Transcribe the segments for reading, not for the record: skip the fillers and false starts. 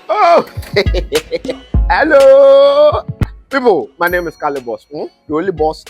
Oh, hello, people. My name is Kale Boss. The only boss.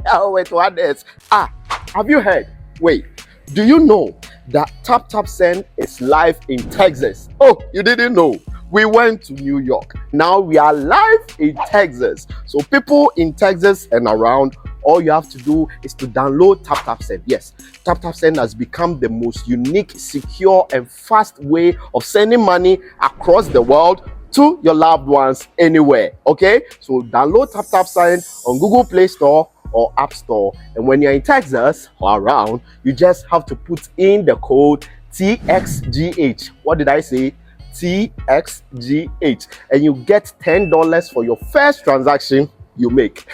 Oh, wait, what else? Have you heard? Wait, do you know that Tap Tap Send is live in Texas? Oh, you didn't know? We went to New York. Now we are live in Texas. So people in Texas and around, all you have to do is to download Tap Tap Send. Yes, Tap Tap Send has become the most unique, secure, and fast way of sending money across the world to your loved ones anywhere. Okay, so download Tap Tap Send on Google Play Store or App Store, and when you're in Texas or around, you just have to put in the code TXGH. What did I say? TXGH, and you get $10 for your first transaction you make.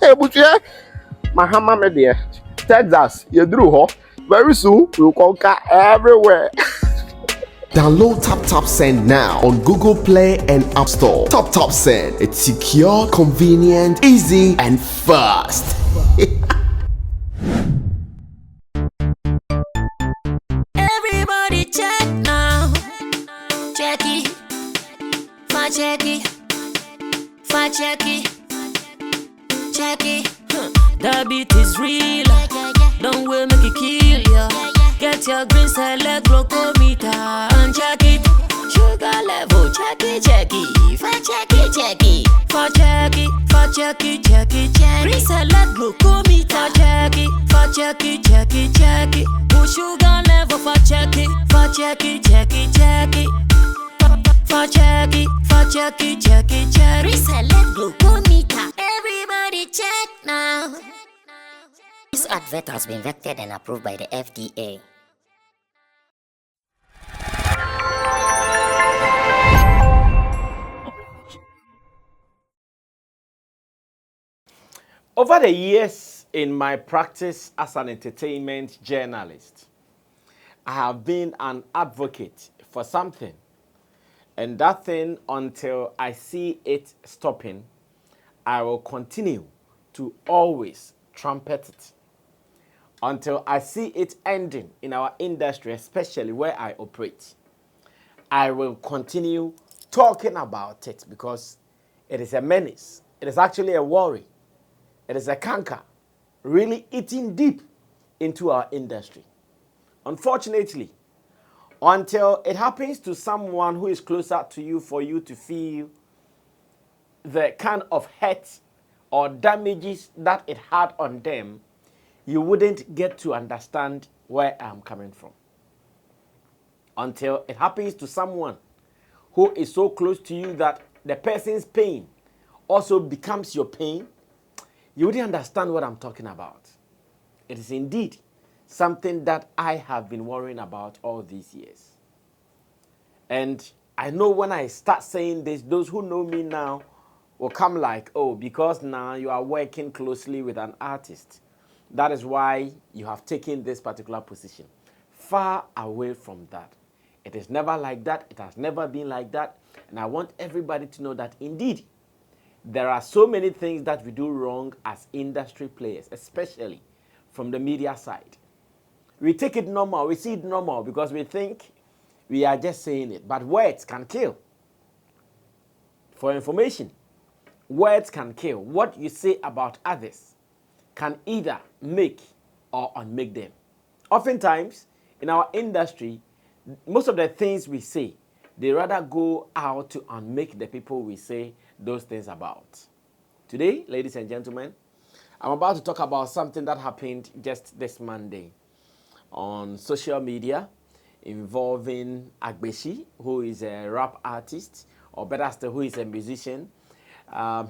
But yeah, Mahama Media, Texas, you drew, huh? Very soon we'll conquer everywhere. Download Tap Tap Send now on Google Play and App Store. Tap Tap Send. It's secure, convenient, easy, and fast. Everybody check now. Check it. Fa check it. Fa check it. Check it. The beat is real. Don't wait, make it kill ya. Get your green select glucometer and check it. Sugar level, check it, check it. Fa check it, check it. Fa check it, fa check it, check it, check it. Green select glucometer, check it, fa check it, check it, check it. Put sugar level, fa check it, fa check it, check it, check it. Fa check it, fa check it, check it, check it. Green select glucometer. Everybody check now. This advert has been vetted and approved by the FDA. Over the years in my practice as an entertainment journalist, I have been an advocate for something. And that thing, until I see it stopping, I will continue to always trumpet it. Until I see it ending in our industry, especially where I operate, I will continue talking about it because it is a menace. It is actually a worry. It is a canker, really eating deep into our industry. Unfortunately, until it happens to someone who is closer to you for you to feel the kind of hurt or damages that it had on them, you wouldn't get to understand where I'm coming from. Until it happens to someone who is so close to you that the person's pain also becomes your pain, you wouldn't understand what I'm talking about. It is indeed something that I have been worrying about all these years. And I know when I start saying this, those who know me now will come like, oh, because now you are working closely with an artist. That is why you have taken this particular position. Far away from that. It is never like that. It has never been like that. And I want everybody to know that indeed, there are so many things that we do wrong as industry players, especially from the media side. We take it normal, we see it normal because we think we are just saying it. But words can kill. For information, words can kill. What you say about others can either make or unmake them. Oftentimes, in our industry, most of the things we say, they rather go out to unmake the people we say those things about. Today, ladies and gentlemen, I'm about to talk about something that happened just this Monday on social media involving Agbeshie, who is a rap artist, or better still, who is a musician.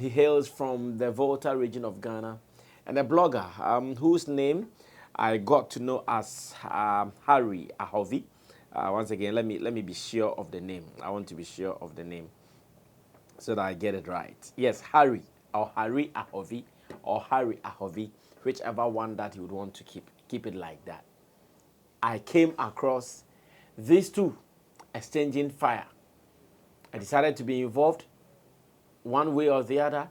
He hails from the Volta region of Ghana, and a blogger whose name I got to know as Harry Ahovi. Once again, let me be sure of the name. I want to be sure of the name so that I get it right. Yes, Harry or Harry Ahovi or Harry Ahovi, whichever one that you would want to keep it like that. I came across these two exchanging fire. I decided to be involved one way or the other,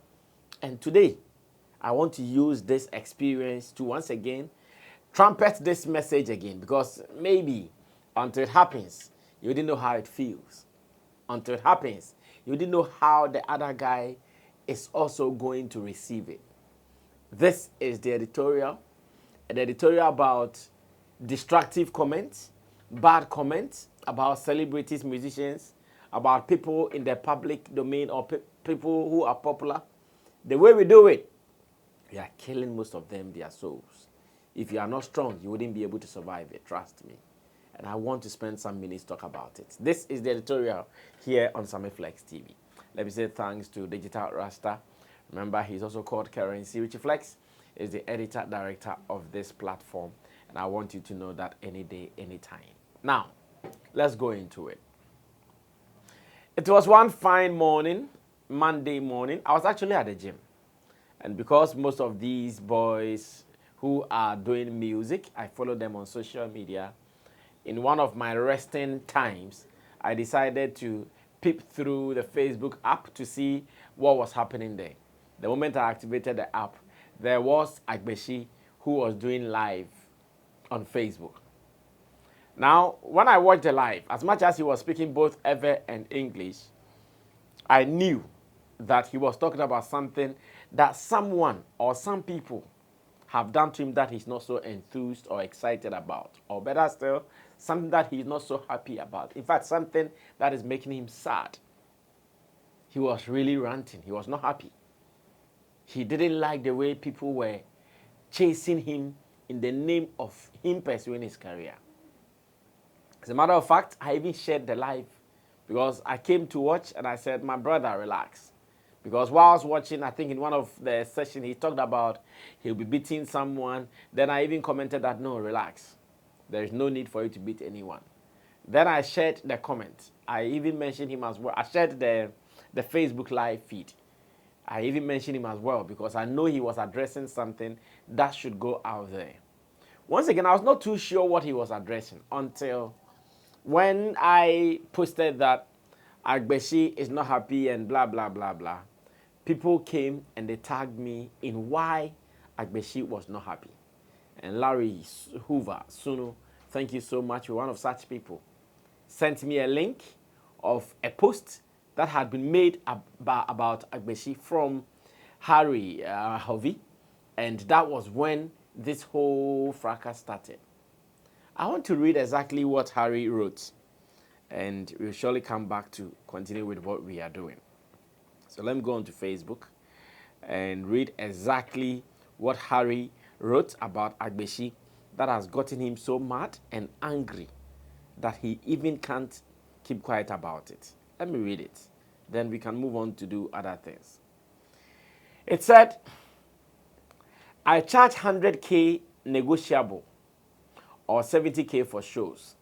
and today I want to use this experience to once again trumpet this message again, because maybe until it happens, you didn't know how it feels. until it happens. You didn't know how the other guy is also going to receive it. This is the editorial. An editorial about destructive comments, bad comments about celebrities, musicians, about people in the public domain or people who are popular. The way we do it, we are killing most of them, their souls. If you are not strong, you wouldn't be able to survive it, trust me. And I want to spend some minutes talk about it. This is the editorial here on Sammy Flex TV. Let me say thanks to Digital Rasta. Remember, he's also called Currency. Richie Flex is the editor director of this platform. And I want you to know that any day, anytime. Now, let's go into it. It was one fine morning, Monday morning. I was actually at the gym. And because most of these boys who are doing music, I follow them on social media. In one of my resting times, I decided to peep through the Facebook app to see what was happening there. The moment I activated the app, there was Agbeshie who was doing live on Facebook. Now, when I watched the live, as much as he was speaking both Ewe and English, I knew that he was talking about something that someone or some people have done to him that he's not so enthused or excited about. Or better still, something that he's not so happy about. In fact, something that is making him sad. He was really ranting. He was not happy. He didn't like the way people were chasing him in the name of him pursuing his career. As a matter of fact, I even shared the live because I came to watch and I said, my brother, relax. Because while I was watching, I think in one of the sessions, he talked about he'll be beating someone. Then I even commented that, no, relax. There is no need for you to beat anyone. Then I shared the comment. I even mentioned him as well. I shared the Facebook live feed. I even mentioned him as well because I know he was addressing something that should go out there. Once again, I was not too sure what he was addressing until when I posted that Agbeshie is not happy and blah, blah, blah, blah. People came and they tagged me in why Agbeshie was not happy. And Larry Hoover, Sunu, thank you so much. You're one of such people. Sent me a link of a post that had been made about Agbeshie from Harry Hovey. And that was when this whole fracas started. I want to read exactly what Harry wrote. And we'll surely come back to continue with what we are doing. So let me go on to Facebook and read exactly what Harry wrote about Agbeshie that has gotten him so mad and angry that he even can't keep quiet about it. Let me read it. Then we can move on to do other things. It said, I charge 100K negotiable or 70K for shows.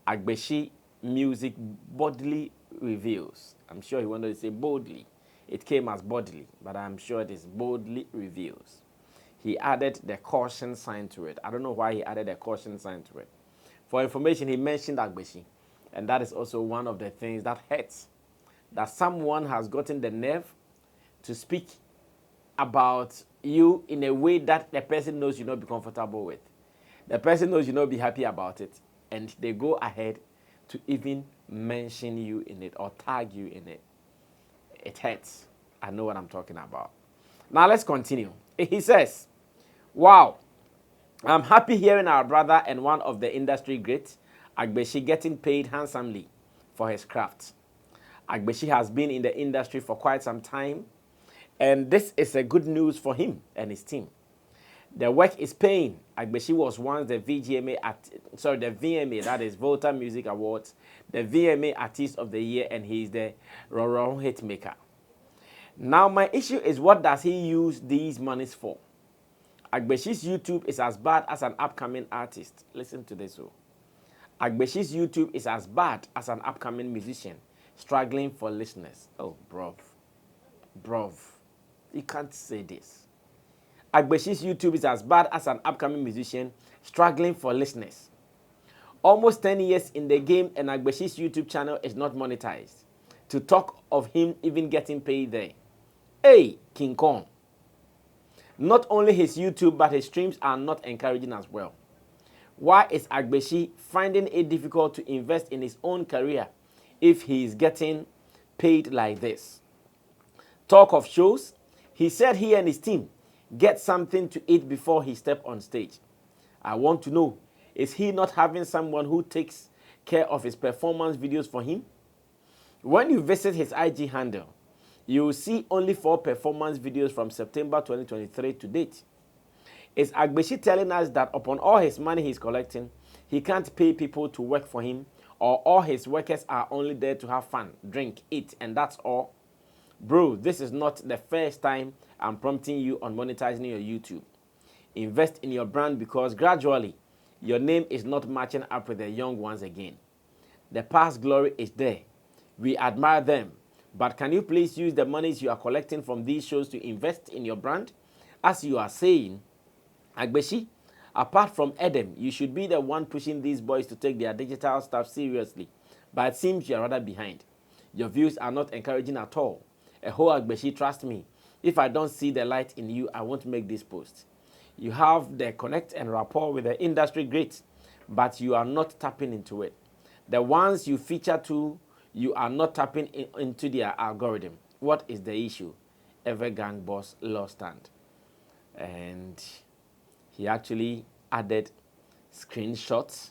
Agbeshie music boldly reveals. I'm sure he wanted to say boldly. It came as bodily, but I'm sure it is boldly reveals. He added the caution sign to it. I don't know why he added a caution sign to it. For information, he mentioned Agbeshie. And that is also one of the things that hurts. That someone has gotten the nerve to speak about you in a way that the person knows you not be comfortable with. The person knows you not be happy about it. And they go ahead to even mention you in it or tag you in it. It hurts. I know what I'm talking about. Now let's continue. He says, wow, I'm happy hearing our brother and one of the industry greats, Agbeshie, getting paid handsomely for his craft. Agbeshie has been in the industry for quite some time, and this is a good news for him and his team. The work is paying. Agbeshie was once the VMA, that is Volta Music Awards, the VMA Artist of the Year, and he is the Roro Hitmaker. Now, my issue is, what does he use these monies for? Agbeshie's YouTube is as bad as an upcoming artist. Listen to this. Agbeshie's YouTube is as bad as an upcoming musician struggling for listeners. Oh, bruv. You can't say this. Agbeshie's YouTube is as bad as an upcoming musician struggling for listeners. Almost 10 years in the game and Agbeshie's YouTube channel is not monetized. To talk of him even getting paid there. Hey, King Kong. Not only his YouTube, but his streams are not encouraging as well. Why is Agbeshie finding it difficult to invest in his own career if he's getting paid like this. Talk of shows, he said he and his team get something to eat before he step on stage. I want to know, is he not having someone who takes care of his performance videos for him? When you visit his IG handle, you will see only 4 performance videos from September 2023 to date. Is Agbeshie telling us that upon all his money he's collecting, he can't pay people to work for him, or all his workers are only there to have fun, drink, eat, and that's all? Bro, this is not the first time I'm prompting you on monetizing your YouTube. Invest in your brand, because gradually your name is not matching up with the young ones again. The past glory is there. We admire them. But can you please use the monies you are collecting from these shows to invest in your brand? As you are saying, Agbeshie, apart from Edem, you should be the one pushing these boys to take their digital stuff seriously. But it seems you are rather behind. Your views are not encouraging at all. A whole Agbeshie, trust me, if I don't see the light in you, I won't make this post. You have the connect and rapport with the industry greats, but you are not tapping into it. The ones you feature to, you are not tapping into their algorithm. What is the issue? Ever gang boss lost stand. And he actually added screenshots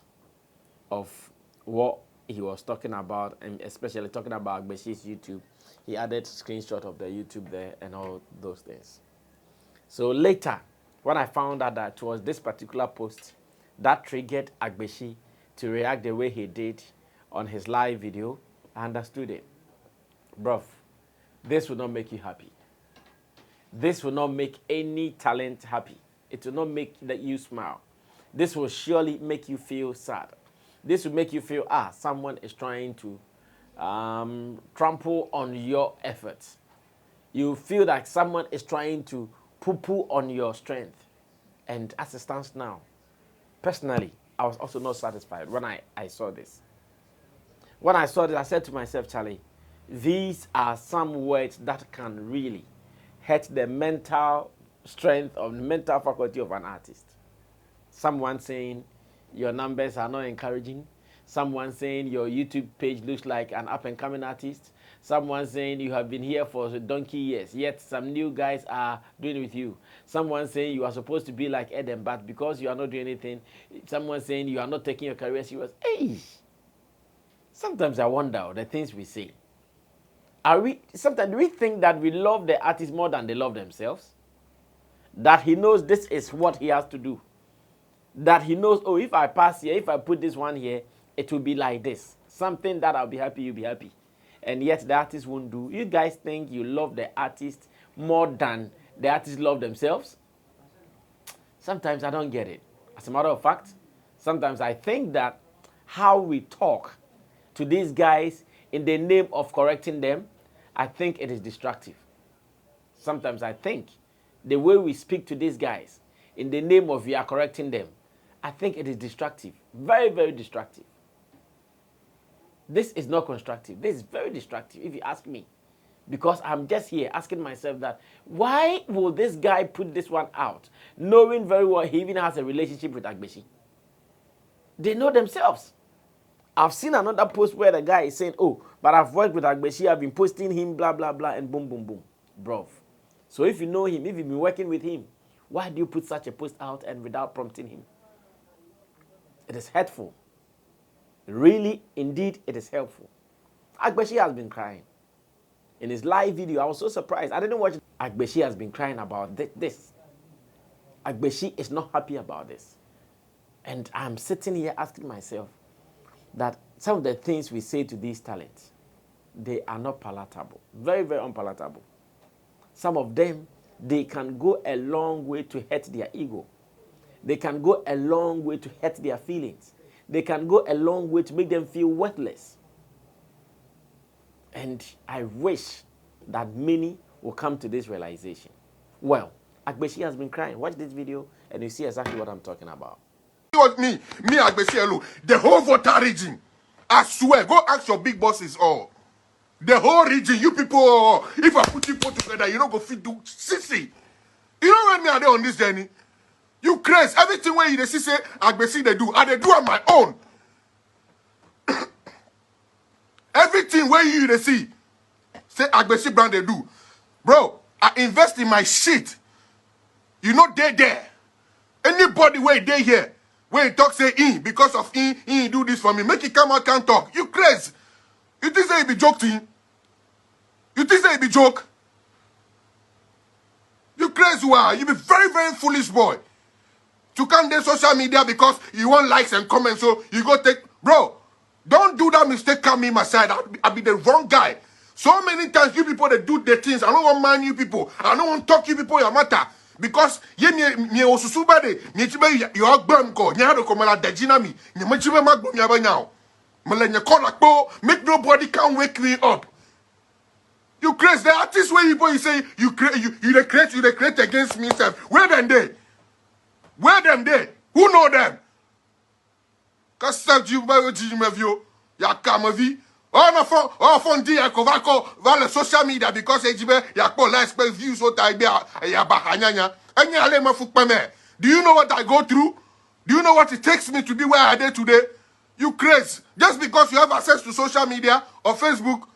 of what he was talking about, and especially talking about Agbeshie's YouTube. He added screenshot of the YouTube there and all those things. So later, when I found out that it was this particular post that triggered Agbeshie to react the way he did on his live video, I understood it. Bruv, this will not make you happy. This will not make any talent happy. It will not make you smile. This will surely make you feel sad. This will make you feel, someone is trying to trample on your efforts. You feel like someone is trying to poo-poo on your strength. And as it stands now, personally, I was also not satisfied when I saw this. When I saw this, I said to myself, Charlie, these are some words that can really hurt the mental strength or mental faculty of an artist. Someone saying your numbers are not encouraging. Someone saying your YouTube page looks like an up-and-coming artist. Someone saying you have been here for donkey years, yet some new guys are doing it with you. Someone saying you are supposed to be like Edem, but because you are not doing anything. Someone saying you are not taking your career serious. Hey! Sometimes I wonder the things we say. Sometimes do we think that we love the artist more than they love themselves? That he knows this is what he has to do. That he knows, if I pass here, if I put this one here, it will be like this. Something that I'll be happy, you'll be happy. And yet the artist won't do. You guys think you love the artist more than the artist love themselves? Sometimes I don't get it. As a matter of fact, sometimes I think that how we talk to these guys in the name of correcting them, I think it is destructive. Sometimes I think the way we speak to these guys in the name of we are correcting them, I think it is destructive. Very, very destructive. This is not constructive. This is very destructive, if you ask me. Because I'm just here asking myself that, why will this guy put this one out, knowing very well he even has a relationship with Agbeshie? They know themselves. I've seen another post where the guy is saying, but I've worked with Agbeshie, I've been posting him, blah, blah, blah, and boom, boom, boom. Bro. So if you know him, if you've been working with him, why do you put such a post out and without prompting him? It is hurtful. Really, indeed, it is helpful. Agbeshie has been crying. In his live video, I was so surprised. I didn't watch it. Agbeshie has been crying about this. Agbeshie is not happy about this. And I'm sitting here asking myself that some of the things we say to these talents, they are not palatable. Very, very unpalatable. Some of them, they can go a long way to hurt their ego. They can go a long way to hurt their feelings. They can go a long way to make them feel worthless. And I wish that many will come to this realization. Well, Agbeshie has been crying. Watch this video and you see exactly what I'm talking about. Me, Agbeshie, the whole Volta region. I swear, go ask your big bosses all. The whole region, you people, if I put you both together, you don't go fit do sissy. You know when me are there on this journey? You crazy. Everything where you say Agbeshie they do, and they do on my own. Everything where you they see, say Agbesi brand they do. Bro, I invest in my shit. You know they there. Anybody where they here, where he talk say because of he do this for me. Make it come out can't talk. You crazy. You think say it be joke thing? You think say it be joke? You crazy why? You be very, very foolish boy. You can't do social media because you want likes and comments, so you go take... Bro, don't do that mistake, come in my side. I'll be the wrong guy. So many times you people that do the things, I don't want to mind you people. I don't want to talk you people your matter. Because you are bum ko nyado ko mala dajina mi. Ni machibe magbo mi abanyao. Mala nyakona ko make nobody can wake me up. You crazy. The artist where you say you create against me self. Where them they? Where them they? Who know them? Cause you buy you ya kamavi. Oh fun dia ko va social media because ejibe ya ko last views so tai ya bahanyanya. Anya ale mafukpa me. Do you know what I go through? Do you know what it takes me to be where I am today? You crazy. Just because you have access to social media or Facebook,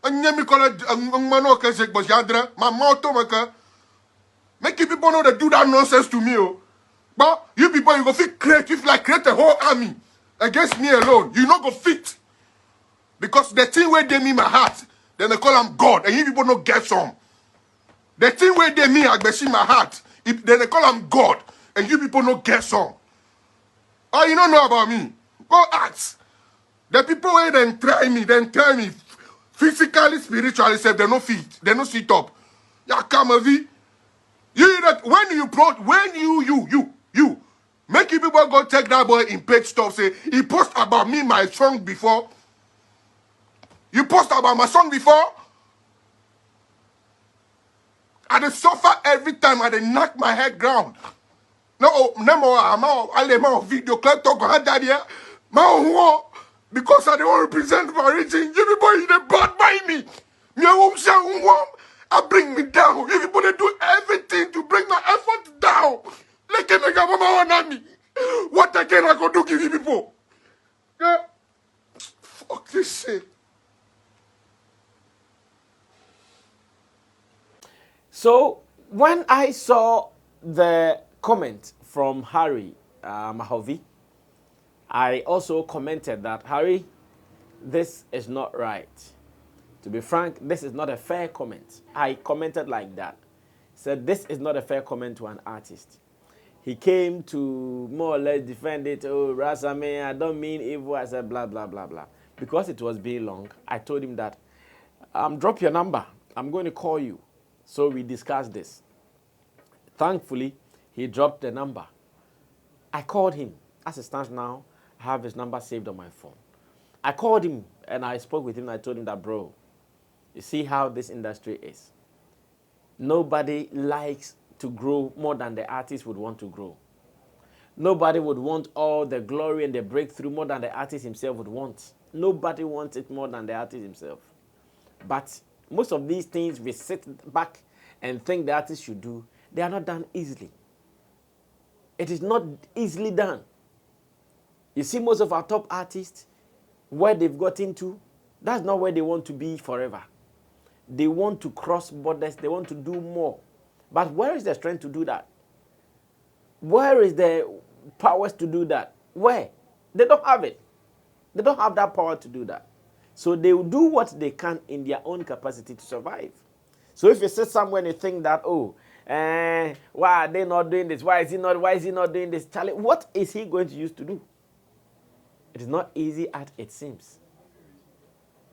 anya call it mano ke se bojandra, my mouth maka. Make you people know that do that nonsense to me, oh. But you people, you go fit creative like create a whole army against me alone. You not go fit. Because the thing where they me my heart, then they call them God, and you people not get some. The thing where they me Agbeshie my heart, then they call them God, and you people not get some. Oh, you don't know about me. Go ask. The people where then try me, physically, spiritually, say they no fit, they no sit up. Ya come a V. You that when you make you people go take that boy in page stuff, say he post about me my song before. You post about my song before. I dey suffer every time I dey knock my head ground. No more I'm video clip talk on that here. Because I don't represent my region. You people you dey bad by me. I bring me down. Everybody do everything to bring my effort down. Like a mega mama wanami. What again I go do give you people? Yeah. Fuck this shit. So when I saw the comment from Harry Mahovi, I also commented that, Harry, this is not right. To be frank, this is not a fair comment. I commented like that. Said this is not a fair comment to an artist. He came to more or less defend it. Oh, Rasame, I don't mean evil. I said blah, blah, blah, blah. Because it was being long, I told him that, drop your number. I'm going to call you. So we discussed this. Thankfully, he dropped the number. I called him. As it stands now, I have his number saved on my phone. I called him and I spoke with him. I told him that, bro, you see how this industry is. Nobody likes to grow more than the artist would want to grow. Nobody would want all the glory and the breakthrough more than the artist himself would want. Nobody wants it more than the artist himself. But most of these things we sit back and think the artist should do, they are not done easily. It is not easily done. You see most of our top artists, where they've got into, that's not where they want to be forever. They want to cross borders. They want to do more. But where is the strength to do that? Where is the powers to do that? Where? They don't have it. They don't have that power to do that. So they will do what they can in their own capacity to survive. So if you sit somewhere and you think that, why are they not doing this? Why is he not doing this? Charlie, what is he going to use to do? It is not easy as it seems.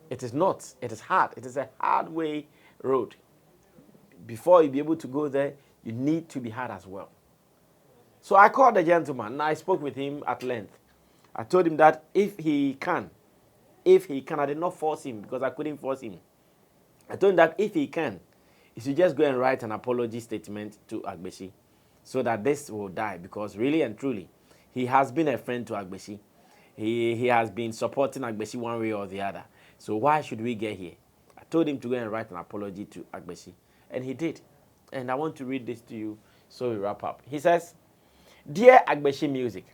It is not. It is hard. It is a hard way road. Before you be able to go there, you need to be hard as well. So I called the gentleman and I spoke with him at length. I told him that if he can, I did not force him because I couldn't force him. I told him that if he can, he should just go and write an apology statement to Agbeshie so that this will die, because really and truly, he has been a friend to Agbeshie. He has been supporting Agbeshie one way or the other. So why should we get here? I told him to go and write an apology to Agbeshie, and he did. And I want to read this to you so we wrap up. He says, "Dear Agbeshie Music,"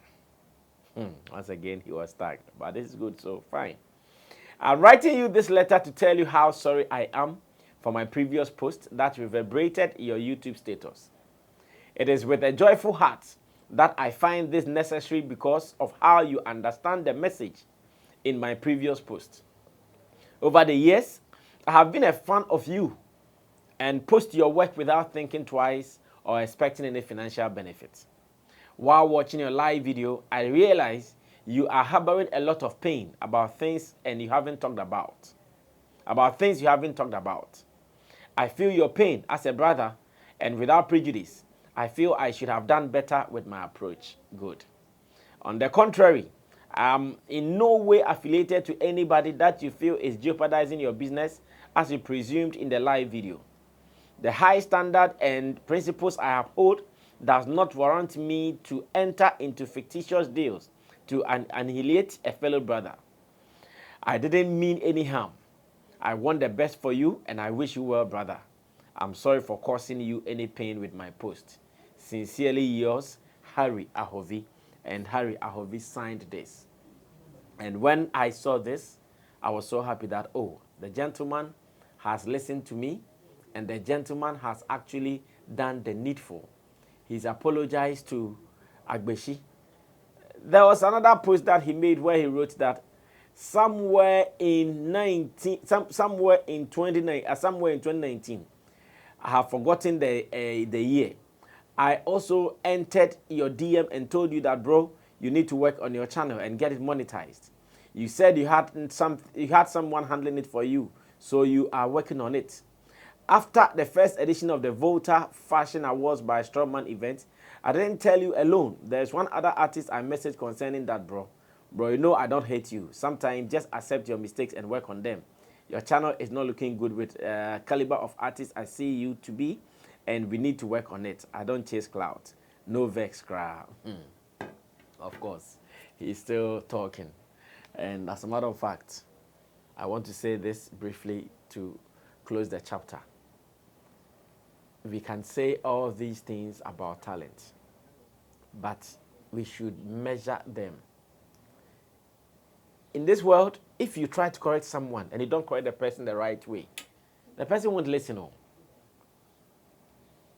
once again he was tagged, but this is good, so fine. I'm writing you this letter to tell you how sorry I am for my previous post that reverberated your YouTube status. It is with a joyful heart that I find this necessary because of how you understand the message in my previous post. Over the years, I have been a fan of you and post your work without thinking twice or expecting any financial benefits. While watching your live video, I realized you are harboring a lot of pain about things and you haven't talked about. About things you haven't talked about. I feel your pain as a brother, and without prejudice, I feel I should have done better with my approach. Good. On the contrary, I'm in no way affiliated to anybody that you feel is jeopardizing your business as you presumed in the live video. The high standard and principles I uphold does not warrant me to enter into fictitious deals to annihilate a fellow brother. I didn't mean any harm. I want the best for you and I wish you well, brother. I'm sorry for causing you any pain with my post. Sincerely yours, Harry Ahovi. And Harry Ahovi signed this. And when I saw this, I was so happy that, oh, the gentleman has listened to me and the gentleman has actually done the needful. He's apologized to Agbeshie. There was another post that he made where he wrote that somewhere in 2019, I have forgotten the year. I also entered your DM and told you that, bro, you need to work on your channel and get it monetized. You said you had someone handling it for you, so you are working on it. After the first edition of the Volta Fashion Awards by Strawman event, I didn't tell you alone. There's one other artist I messaged concerning that, bro. Bro, you know I don't hate you. Sometimes just accept your mistakes and work on them. Your channel is not looking good with caliber of artists I see you to be, and we need to work on it. I don't chase clout. No vex crowd. Of course, he's still talking. And as a matter of fact, I want to say this briefly to close the chapter. We can say all these things about talent, but we should measure them. In this world, if you try to correct someone and you don't correct the person the right way, the person won't listen.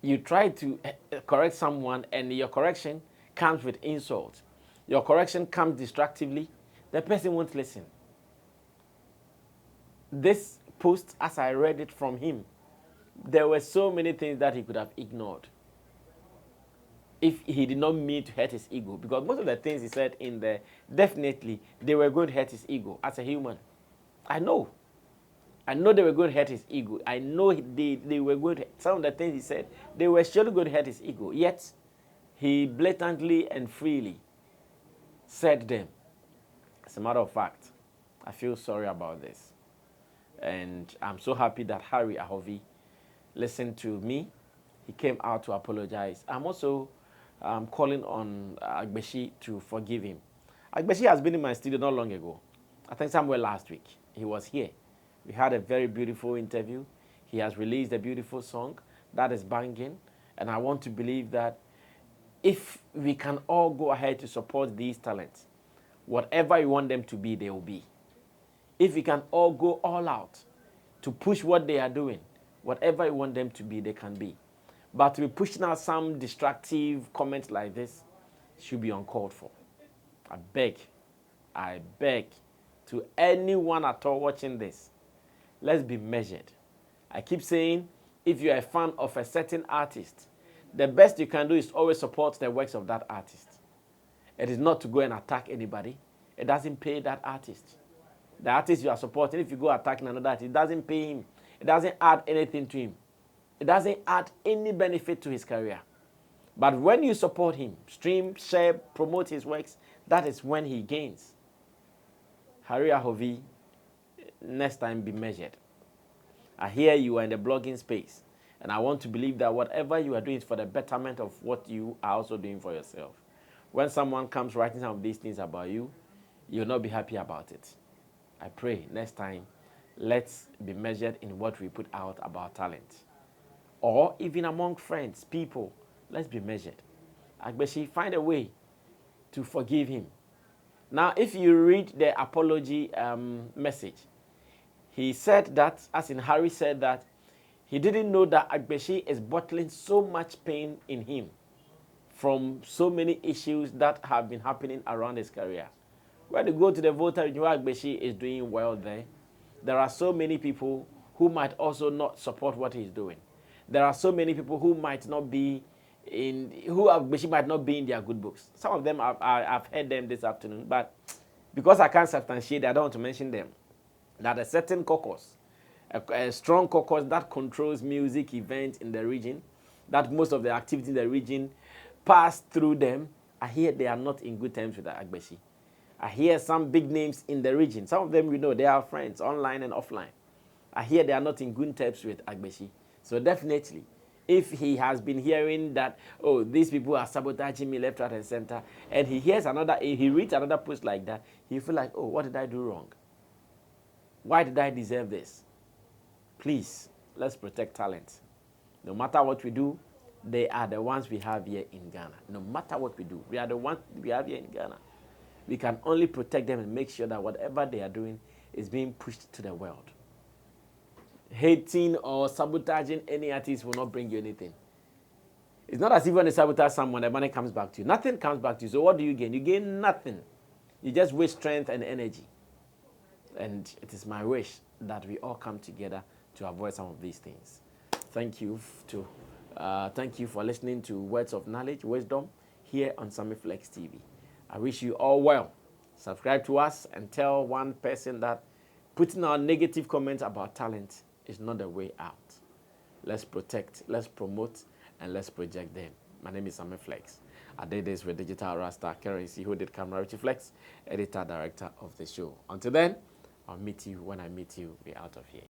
You try to correct someone and your correction comes with insult. Your correction comes destructively, the person won't listen. This post, as I read it from him, there were so many things that he could have ignored if he did not mean to hurt his ego. Because most of the things he said in there, definitely, they were going to hurt his ego as a human. I know they were going to hurt his ego. I know they were going to, some of the things he said, they were surely going to hurt his ego. Yet, he blatantly and freely said them. As a matter of fact, I feel sorry about this. And I'm so happy that Harry Ahovi listened to me. He came out to apologize. I'm also calling on Agbeshie to forgive him. Agbeshie has been in my studio not long ago. I think somewhere last week. He was here. We had a very beautiful interview. He has released a beautiful song that is banging. And I want to believe that if we can all go ahead to support these talents, whatever you want them to be, they will be. If we can all go all out to push what they are doing, whatever you want them to be, they can be. But to be pushing out some destructive comments like this should be uncalled for. I beg to anyone at all watching this, let's be measured. I keep saying, if you're a fan of a certain artist, the best you can do is always support the works of that artist. It is not to go and attack anybody. It doesn't pay that artist. The artist you are supporting, if you go attacking another artist, it doesn't pay him. It doesn't add anything to him. It doesn't add any benefit to his career. But when you support him, stream, share, promote his works, that is when he gains. Harry Ahovi, next time be measured. I hear you are in the blogging space, and I want to believe that whatever you are doing is for the betterment of what you are also doing for yourself. When someone comes writing some of these things about you, you'll not be happy about it. I pray next time, let's be measured in what we put out about talent. Or even among friends, people, let's be measured. Agbeshie, find a way to forgive him. Now, if you read the apology message, He said that, as in Harry said that, he didn't know that Agbeshie is bottling so much pain in him from so many issues that have been happening around his career. When you go to the Volta region where Agbeshie is doing well there are so many people who might also not support what he's doing. There are so many people who might not be who Agbeshie might not be in their good books. Some of them I've heard them this afternoon, but because I can't substantiate, I don't want to mention them. That a certain caucus, a strong caucus that controls music events in the region, that most of the activity in the region pass through them. I hear they are not in good terms with Agbeshie. I hear some big names in the region. Some of them we know, they are friends, online and offline. I hear they are not in good terms with Agbeshie. So definitely, if he has been hearing that, oh, these people are sabotaging me left, right, and center, and he reads another post like that, he feel like, oh, what did I do wrong? Why did I deserve this? Please, let's protect talent. No matter what we do, they are the ones we have here in Ghana. No matter what we do, we are the ones we have here in Ghana. We can only protect them and make sure that whatever they are doing is being pushed to the world. Hating or sabotaging any artist will not bring you anything. It's not as if when you sabotage someone, the money comes back to you. Nothing comes back to you. So what do you gain? You gain nothing. You just waste strength and energy. And it is my wish that we all come together to avoid some of these things. Thank you for listening to Words of Knowledge, Wisdom here on Sammy Flex TV. I wish you all well. Subscribe to us and tell one person that putting out negative comments about talent is not the way out. Let's protect, let's promote, and let's project them. My name is Sammy Flex. I did this with Digital Rasta Currency, who did camera Richie Flex, editor, director of the show. Until then, I'll meet you when I meet you. We're out of here.